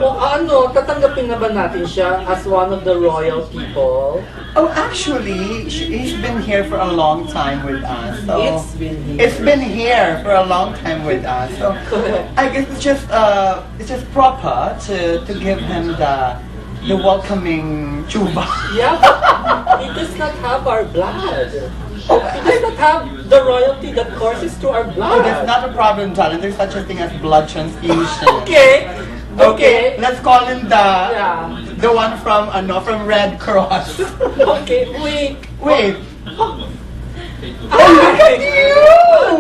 O ano, tatanggapin na ba natin siya as one of the royal people? Oh, actually, he's been here for a long time with us. So It's been here. for a long time with us. So I guess it's just proper to give him the welcoming chuba. Yeah, but he does not have our blood. He does not have the royalty that courses through our blood. Oh, that's not a problem, darling. There's such a thing as blood transfusion. Okay. Okay. Let's call him Yeah. the one from Red Cross. Okay, wait. Wait. Oh, Look at you!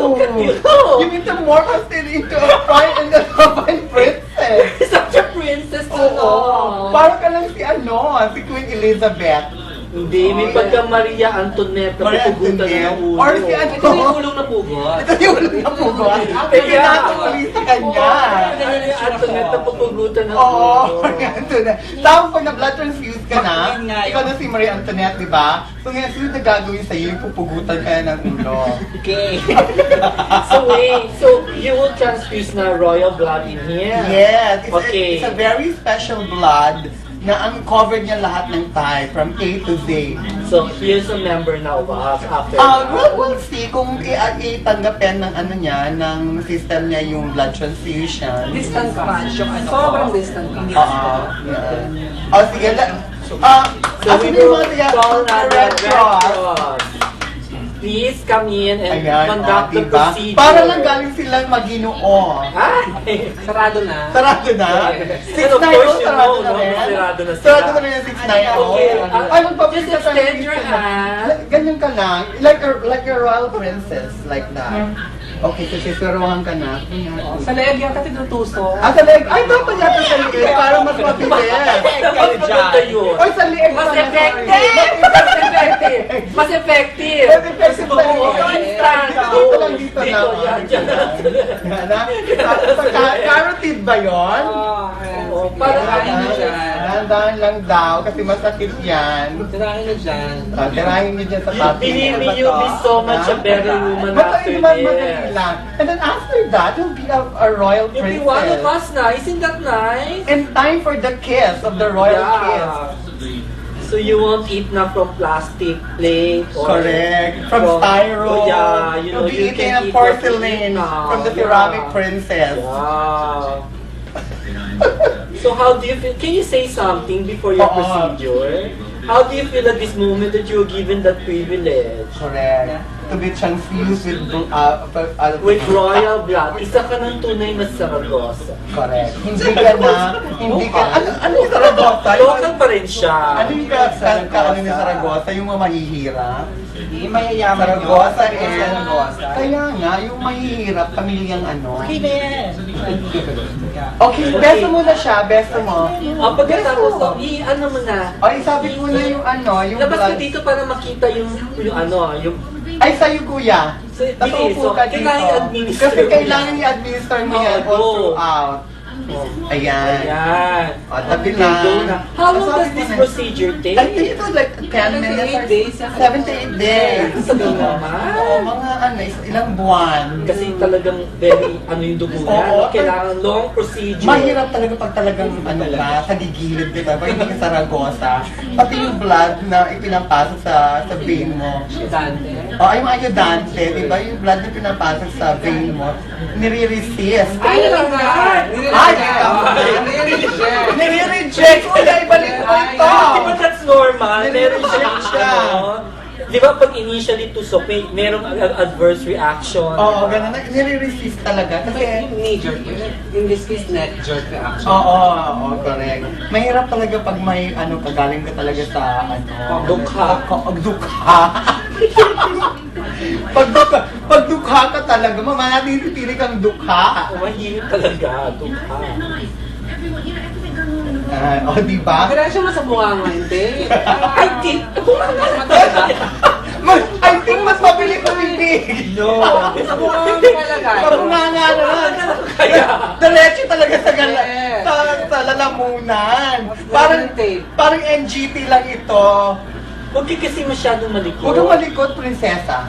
Look at you! You need to morph us into a fine princess. Such a princess to Oo. know. Parang ka lang si Queen Elizabeth. Hindi, may pagka Maria Antoinette na Maria pupugutan Antoinette. ng ulo. Or si ano? Ito yung ulong na pugot. Ito yung ulo na pugot. Ito yung natuli sa kanya. Maria Antoinette na pupugutan ng Oo, ulo. Maria Antoinette. Tapos pag na-blood transfused ka na, Yun nga ikaw na si Maria Antoinette, di ba? So ngayon, sino na gagawin sa'yo yung pupugutan ka na ng ulo? Okay. So wait, so you will transfuse na royal blood in here? Yes, Okay. it's a very special blood na uncovered niya lahat ng Thai from A to Z. So here's a member now of us after We'll see kung itanggapin ng ano niya, ng system niya yung blood transfusion. Distant crunch yung ano. Sobrang distant crunch. Yeah. Oh, sige. So Asa we na yung will mga call tiyak na ng Red Cross? Please come in and Ayan, conduct the diba? procedure. Para lang galing silang Maginoo. Ay! Sarado na. Sarado na? And of 6'9" course, you sarado know, na no? rin? Sarado na sila. Sarado na rin yung 6'9". Okay, Ay, magpapit just ka sa extend your hand. Ganyan ka lang. Like a royal princess. Like that. Okay, so sisiruhan ka na. Sa leeg yata tinutuso. Sa leg. Ay, dapat yata sa leg. Para mas mabilis. Mas maganda yun. Oy, sa leg. Mas pala, effective! sorry. Mas effective! Mas effective! Mas effective Oo, talaga. instant. Dito lang, dito lang. Yan, dyan. Carotid ba yun? Oo, parang tirahin nyo dyan. Dahan-dahan lang daw kasi masakit yan. Tirahin nyo dyan. Tirahin niyo dyan sa papi. Believe me, you'll be so much a better woman after Madali this. lang. And then after that, you'll be a royal You'll princess. be one of us na. Isn't that nice? And time for the kiss of the royal kiss. So you won't eat na from plastic plate or Correct. From styro. Oh, yeah, you know, You'll be you eating can a eat what you porcelain eat now. from the Yeah. ceramic princess. Wow. So how do you feel? Can you say something before your Oo. procedure? How do you feel at this moment that you were given that privilege? Correct. To be transfused With royal blood, isa ka ng tunay na Saragossa. Correct. Hindi ka, ano yung Saragossa? Local pa rin siya. Ano yung ano ni Saragossa? Yung mga mahihirap? Hindi, mayayaman Saragossa yun. eh. Saragossa. Kaya nga, yung mahihirap, pamilyang ano. Okay na yan. Okay, beso mo na siya, beso mo. Pagkatapos, ano mo na. Ay, sabi ko na yung ano, yung Labas ka blood. dito para makita yung ano, yung Ay, sa'yo kuya. So, Nakaupo so, ka dito. kailangan i-administer Kasi mo kailangan yan. i-administer mo yan Oo, all go. throughout. Ayan. Ayan. O, tabi Okay, go na. lang. How long Sabi does ko this na- procedure take? I think it was like 10 minutes. 7 to 8 days. 7 to 8 days. Tagal naman. Oo, mga ano, ilang buwan. Kasi talagang very, ano yung dugo Oo. na. Kailangan long procedure. Mahirap talaga pag talagang ano ka, sa gigilid kita, pag hindi ka Saragossa. Pati yung blood na ipinapasok sa vein mo. Dante. O, yung ayudante, di ba? Yung blood na pinapasok sa vein mo, nire-resist. Ay, nalangan! Ay, Nire-reject! Nire-reject! Kaya ibalik mo ito! Di ba that's normal? Meron Nire-reject siyang siya. Di ba pag initially tusok, merong adverse reaction? Oo, ganun. Nire-resist talaga. Kasi Kasi, yung knee jerk, in this case, neck jerk reaction. oo, correct. Mahirap talaga pag may, ano, kagaling ka talaga sa, ano, Dukha. Dukha. Pag dukha ka talaga, mamanatili kang dukha. Mahirap talaga. Dukha. Di ba? Kaya siya masabunga nga, hindi. I think, I think mas mabilis sa bibig. no. Masabunga nga talaga. Mabunganga naman. Kaya, Diretso talaga sa Yes. sa lalamunan. Guaranteed. Parang NGT lang ito. huwag ka kasi masyadong malikot. Huwag kang malikot, prinsesa.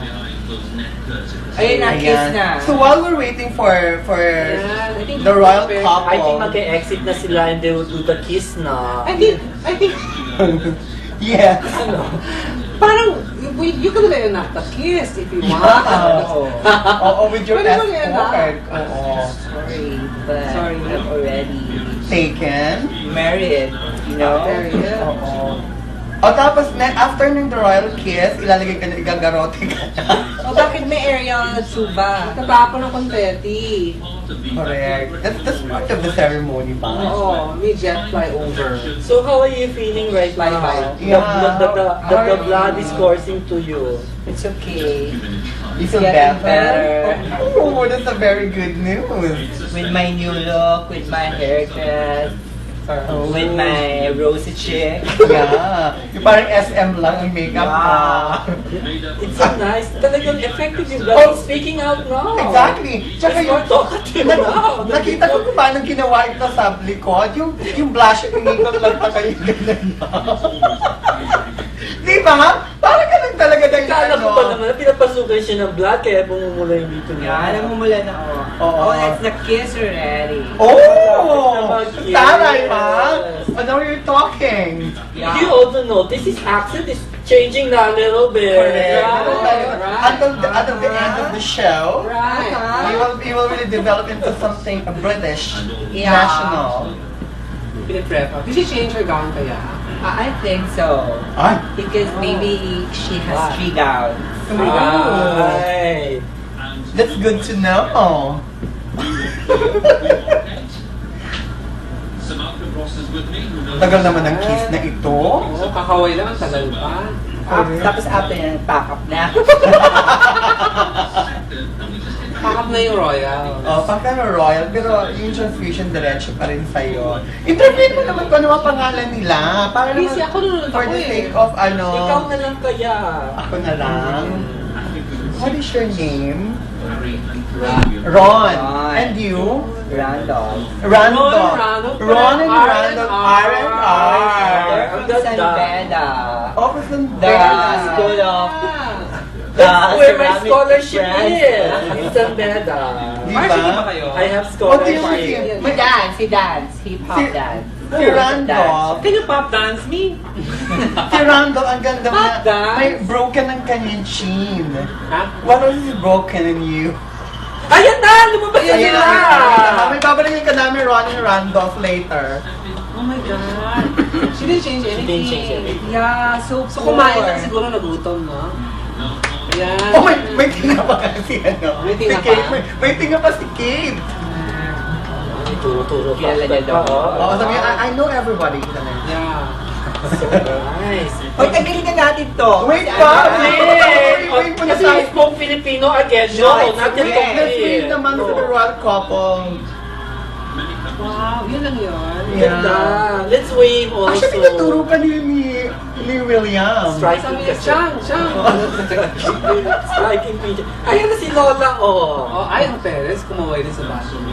Ayun na, kiss na. So while we're waiting for Ayan, I think the royal very- couple, I think mag-exit na sila and they will do the kiss na. I think, yes. Ano? parang, you can reenact the kiss if you want. Oo, with your Pwede mo yan, escort. Oo. Sorry, but Sorry. I'm already Taken. married, you know? Very good. Oo. O tapos, after ng the royal kiss, ilalagay ka na, igagarote ka na. Oh, bakit may aerial tsuba? Tatapon ng konfetti. Correct. That's part of the ceremony ba? Oo, may jet fly over. So how are you feeling right Bye now? bye. The blood is coursing to you. It's okay. You feel Getting better? better. Oh, that's a very good news. With my new look, with my haircut, with my rosy chick. Yeah. Yung parang SM lang ang makeup Wow. It's so nice. Talagang effective yung blood is speaking out now. Exactly. Tsaka It's yung more talkative now. nakita ko kung paano ginawa ito sa likod. Yung blush, yung inikot lang pa kayo ganun. Di ba? Parang ganun talaga ng Kala ko ba naman na pinapasukan siya ng blood kaya bumumula yung dito niya. Yeah, namumula na ako. Oo. Oh, that's the kiss already. Oh! Yes. Taray, ma! Oh, now you're talking. Yeah. You also notice his accent is changing na a little bit. Correct. Right. Until the end of the show, Right. you will really develop into something a British Yeah. national. Piniprep. Did she change her gown kaya? I think so. Ay! Because maybe she has 3 gowns. Ay. That's good to know. Tagal naman ang kiss na ito. Oo, kakaway lang, ang tagal pa. Tapos after yan, pack up na. Pakap na yung royal. Oh, pagka na royal, pero yung transfusion diretso pa rin sa'yo. Interview mo naman kung ano ang pangalan nila. Para Busy naman, ako nung for ako the eh. sake of ano, Ikaw na lang kaya. ako na lang. What is your name? Ron. Ron. And you? Randolph. Randolph. Randolph. Ron and R&R. Randolph. R&R. They're from San Beda. Office and The school of That's where my ceramic scholarship friends. is. In San Beda. Di Varsity ba ba? kayo? I have Oh, di mo scholarship. He dance, hip-hop Si- dance. Si Randolph. Can you pop dance me? Si Randolph, ang ganda mo Pop na. dance? May broken ang kanyang chin. Ha? What was broken in you? Ayan na! Lumabas na Ayan sila! na. May babalikin ka namin Ron and Randolph later. Oh my God. She didn't change anything. didn't change anything. Yeah, so So kumain lang siguro nagutom, no? Ayan. Oh, may tinga pa kasi ano. May tinga si Kate, pa? may tinga pa si Kate. Turo-turo pa. Kilala niya daw. Oo, sabi niya, I know everybody. Yeah. So nice. Hoy, tanggalin na natin to. Wait Kasi pa! ano, Wait muna Kasi tayo. you spoke Filipino again. No, No, it's not just okay. Let's wait naman No. for the royal couple. Wow, yun lang yun. Ganda. Let's wave also. Actually, naturo ka ni William. Striking Sabi niya, kasi. Chang, Chang. Striking picture. Ayan na si Lola, oh. Oh, ay, ang parents, kumaway din sa bathroom.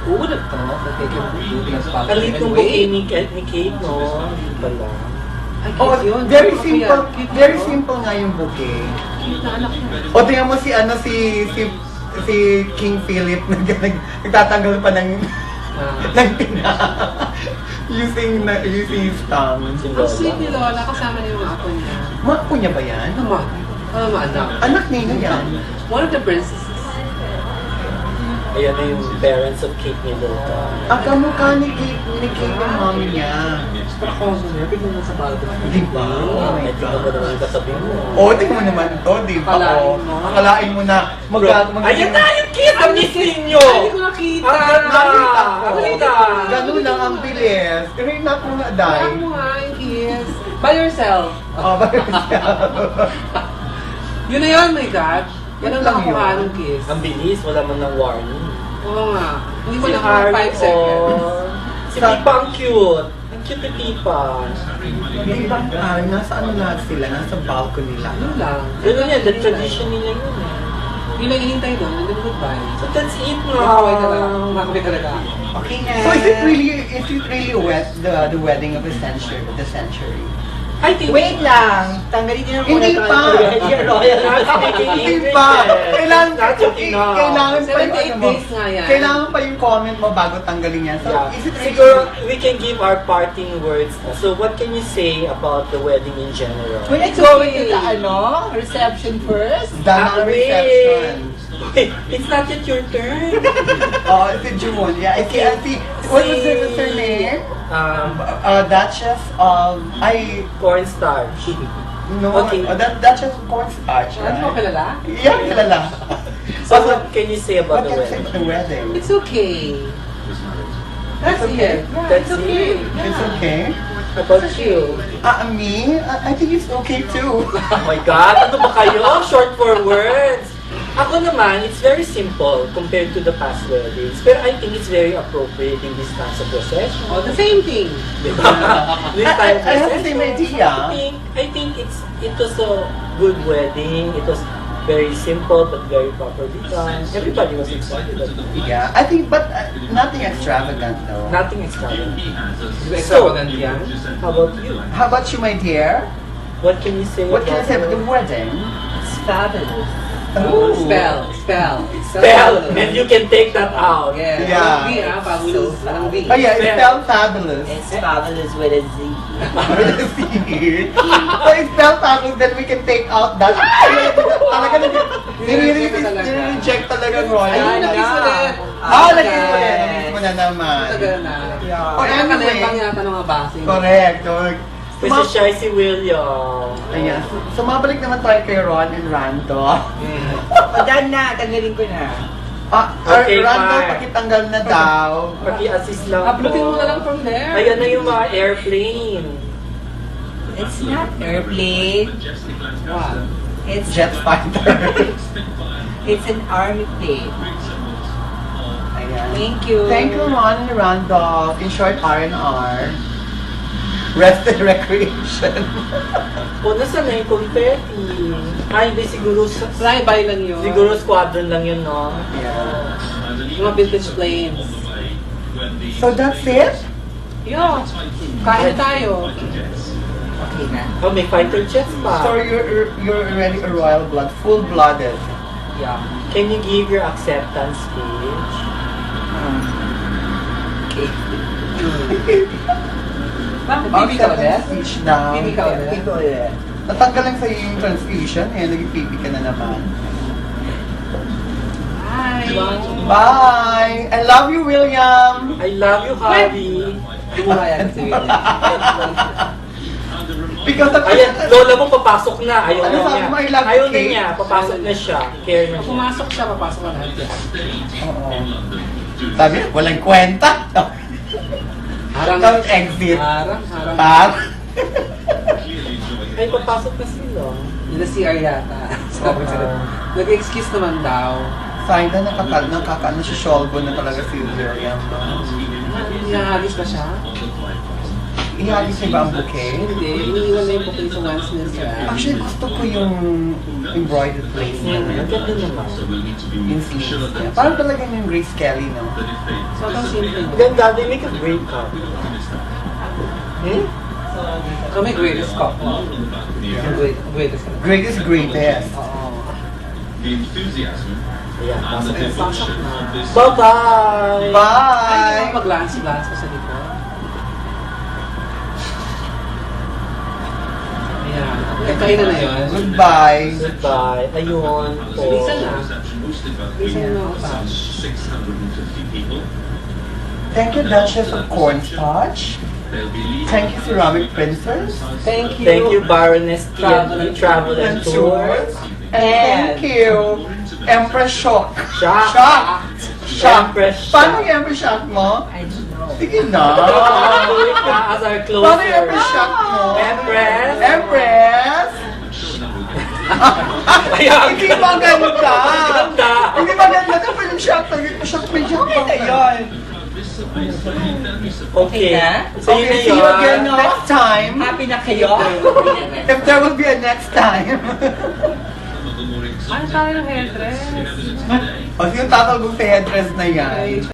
Who would have thought that they can do this Ang bathroom lit and ng bouquet wait? ni Kate, no? Hindi pala. Ay, Oh, cute yun. very Cute simple. yan. Cute Very yun. simple nga yung bouquet. Cute na anak niya. O tingnan mo si King Philip nagtatanggal pa ng Ah. tinga. using his tongue. Si Ang sweet ni Lola. Lola, kasama niya yung mga apo niya. Mapo niya ba yan? Ano ma? Ano ma, anak? Anak niya yan. One of the princesses. Ayan na yung parents of Kate ni Lola. Ang kamukha ni Kate yung mommy niya. Pero ako, tignan mo sa balcony. Di ba? May tingnan mo naman yung katabi mo. O, tingnan mo naman to, di ba? Akalain O, mo. akalain mo na Ayan na yung Kate! Ang miss ninyo! Ay, hindi ko nakita. Ang ganda! Nakita ko. Ang ganda! Ganun lang ang bilis. Rinap mo nga, Day. Kaya mo nga yung kiss. By yourself. Oh, bakit Yun na yun, my God. Yan ang Yun lang nakakuha yun. ng kiss. Ang bilis, wala man ng warning. Oo nga. Hindi mo Si na Harry, 5 seconds. Si Pipa ang cute. Ang cute ni Pipa. Di ba? Nasa ano lahat sila? Nasa balcony lang. Yun lang. Ganun yan, the tradition nila yun. Yun lang hinihintay doon. Hindi mo goodbye. So that's it na. Makakaway talaga. Makakaway talaga. Okay na. So is it really the wedding of the century? I think... Wait lang! Tanggalin niyo na muna Hindi ito. pa. Your royal. Hindi pa. Kailangan, Not yet enough. kailangan pa yung 78 ano mo. days nga yan. Kailangan pa yung comment mo bago tanggalin yan. So, Yeah. is it Siguro, we can give our parting words. So, what can you say about the wedding in general? We're not going to the reception first. Dana Wait. reception. Wait, it's not yet your turn. Oh, it's in June. Yeah, I see. What was her name? Duchess of... Cornstarch. No, Okay. Duchess of Cornstarch, Ano mo right? kilala? Yeah, kilala. So, what can you say about What the can I say wedding? about the wedding? It's okay. That's okay. it. Yeah, That's it's okay. it. It's okay. How about you? Me? I think it's okay too. Oh my God, ano ba kayo? Short for words. Ako naman, it's very simple compared to the past weddings. Pero I think it's very appropriate in this time of procession. Oh, the same thing. Diba? This time of I have the procession. same idea. I think it was a good wedding. It was very simple but very properly done. Everybody was excited. Yeah, I think, but nothing extravagant though. Nothing extravagant. Extravagant yan. How about you? How about you, my dear? What can you say What can I about say about the wedding? It's fabulous. Ooh. Spell. Spell, and you can take that out. Yeah. Yeah. Walang V, ah. Fabulous. Walang V. Oh yeah, it's Spell. spelled fabulous. It's fabulous with a Z. So it's spelled fabulous, then we can take out that. Talaga nire-reject talaga Roy. Ayun, nagis ulit. Nagis ulit. Nagis mo na naman. Tagal na. Oh, Kaya anyway. kalembang yata ng mga basing. Correct. Mr. Shicey William. Ayan. Sumabalik naman tayo kay Ron and Rando. O, done na. Tanggalin ko na. Okay, Rando, fine. pakitanggal na daw. Paki-assist lang Uploadin mo po. na lang from there. Ayan na yung mga airplane. It's not airplane. Wow. It's Jet fighter. it's an army plane. Ayan. Thank you. Thank you, Ron and Randolph. In short, R&R. Rest and recreation. O, nasa na yung confetti? Ay, hindi, siguro Fly-by lang yun. siguro squadron lang yun, no? Yeah. Yung mga vintage planes. So that's it? Yo, kain tayo. Okay na. Oh, may fighter jets pa. So you're already a royal blood, full-blooded. Yeah. Can you give your acceptance speech? Okay. Bakit? Baby ka ulit? speech na. Baby ka ulit? Ito ulit. Natanggal lang sa'yo yung transfusion, naging pipi ka na naman. Hi. Bye! I love you, William! I love you, Harvey. Ayan, si William. Because of Ayan, lola mo papasok na. Ayaw Ano na sabi niya. mo, I love Ayaw you, na Kate? niya. Papasok na siya. Care na Pag siya. pumasok siya, papasok ka lahat yan. Oo. Sabi, walang kwenta. Harang. Don't exit. Harang. Par. Ay, papasok na sila. Yun na CR yata. Sabi sila. Nag-excuse naman daw. Sayang na nakakaano si Sholbo na talaga si William. Nahagis ba siya? Ihagis niya ba ang bouquet? Hindi. Iniiwan na yung bouquet sa Westminster. Actually, gusto ko yung embroidered lace na Ang ganda naman. yung sleeves niya. Parang talaga yung Grace Kelly, no? Sobrang simple. Ganda, they make a great cup. Kami greatest cup. Greatest cup. Greatest greatest. Oo. Ayan, pasok na. Pasok na. Bye-bye! Ay, Bye! mag-glance ka sa likod. Ayan. Kain na yun. Goodbye! Goodbye. Ayun po. Bisa na. Bisa na ako pa. Thank you, Duchess of Cornstarch. Thank you, Ceramic Princess. Thank you. Thank you, Baroness T&E Travel and Tours. And thank you, Empress Shock. Shock. Shock. Shock. Empress Shock. Paano yung Empress Shock mo? I don't know. Sige na. Do it na as our Paano yung Empress closer. Shock mo? Empress. Empress. Ayan. Hindi maganda. Ganda. Hindi maganda. Dapat yung shock. Shock may shock. Okay na yun. Okay. So yun na Okay, see you again yun. next time. Happy na kayo? If there will be a next time. Ano tayo ng headdress? O, yung tatalbog sa headdress na yan.